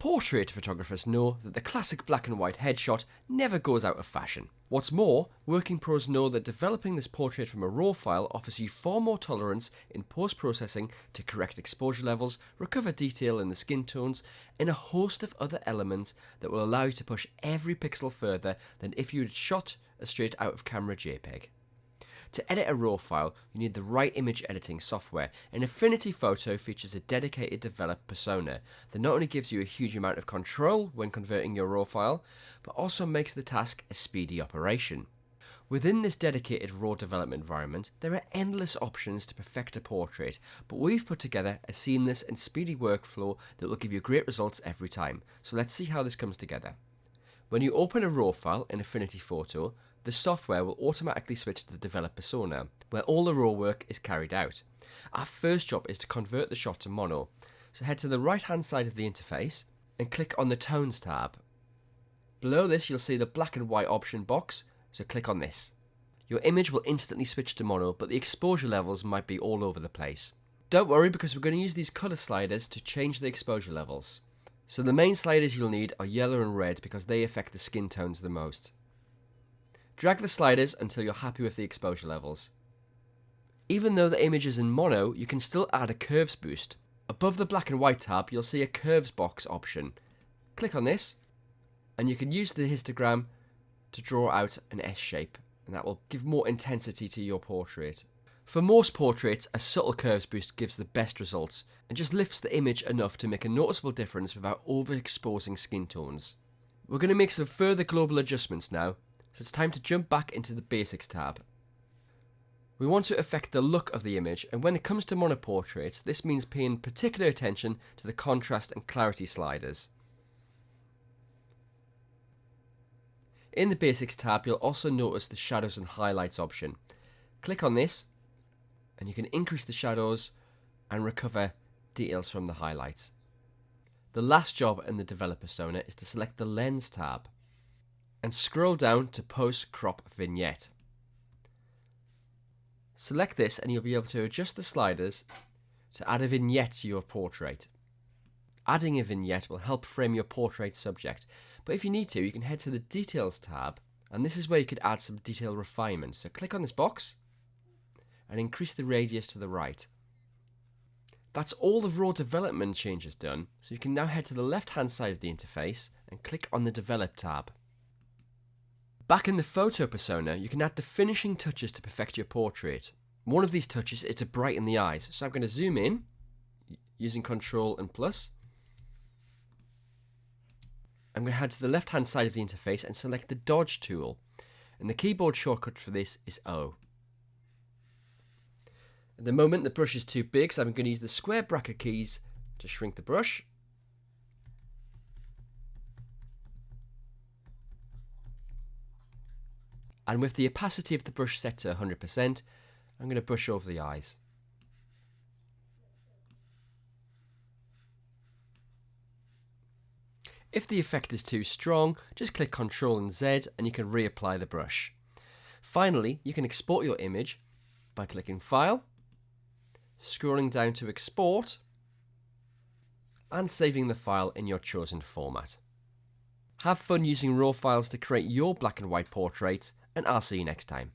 Portrait photographers know that the classic black and white headshot never goes out of fashion. What's more, working pros know that developing this portrait from a RAW file offers you far more tolerance in post-processing to correct exposure levels, recover detail in the skin tones, and a host of other elements that will allow you to push every pixel further than if you had shot a straight out of camera JPEG. To edit a RAW file, you need the right image editing software, and Affinity Photo features a dedicated developer persona that not only gives you a huge amount of control when converting your RAW file, but also makes the task a speedy operation. Within this dedicated RAW development environment, there are endless options to perfect a portrait, but we've put together a seamless and speedy workflow that will give you great results every time. So let's see how this comes together. When you open a RAW file in Affinity Photo, the software will automatically switch to the developer persona, where all the RAW work is carried out. Our first job is to convert the shot to mono, so head to the right hand side of the interface and click on the Tones tab. Below this you'll see the black and white option box, so click on this. Your image will instantly switch to mono, but the exposure levels might be all over the place. Don't worry, because we're going to use these colour sliders to change the exposure levels. So the main sliders you'll need are yellow and red because they affect the skin tones the most. Drag the sliders until you're happy with the exposure levels. Even though the image is in mono, you can still add a curves boost. Above the black and white tab, you'll see a curves box option. Click on this, and you can use the histogram to draw out an S shape, and that will give more intensity to your portrait. For most portraits, a subtle curves boost gives the best results, and just lifts the image enough to make a noticeable difference without overexposing skin tones. We're going to make some further global adjustments now, so it's time to jump back into the Basics tab. We want to affect the look of the image, and when it comes to monoportraits, this means paying particular attention to the contrast and clarity sliders. In the Basics tab, you'll also notice the Shadows and Highlights option. Click on this, and you can increase the shadows and recover details from the highlights. The last job in the Developer persona is to select the Lens tab and scroll down to Post-Crop Vignette. Select this and you'll be able to adjust the sliders to add a vignette to your portrait. Adding a vignette will help frame your portrait subject, but if you need to, you can head to the Details tab, and this is where you could add some detail refinement. So click on this box and increase the radius to the right. That's all the RAW development changes done, so you can now head to the left hand side of the interface and click on the Develop tab. Back in the Photo persona, you can add the finishing touches to perfect your portrait. One of these touches is to brighten the eyes, so I'm going to zoom in using Ctrl and plus. I'm going to head to the left hand side of the interface and select the Dodge tool, and the keyboard shortcut for this is O. At the moment the brush is too big, so I'm going to use the square bracket keys to shrink the brush. And with the opacity of the brush set to 100%, I'm going to brush over the eyes. If the effect is too strong, just click Ctrl and Z and you can reapply the brush. Finally, you can export your image by clicking File, scrolling down to Export, and saving the file in your chosen format. Have fun using RAW files to create your black and white portraits, and I'll see you next time.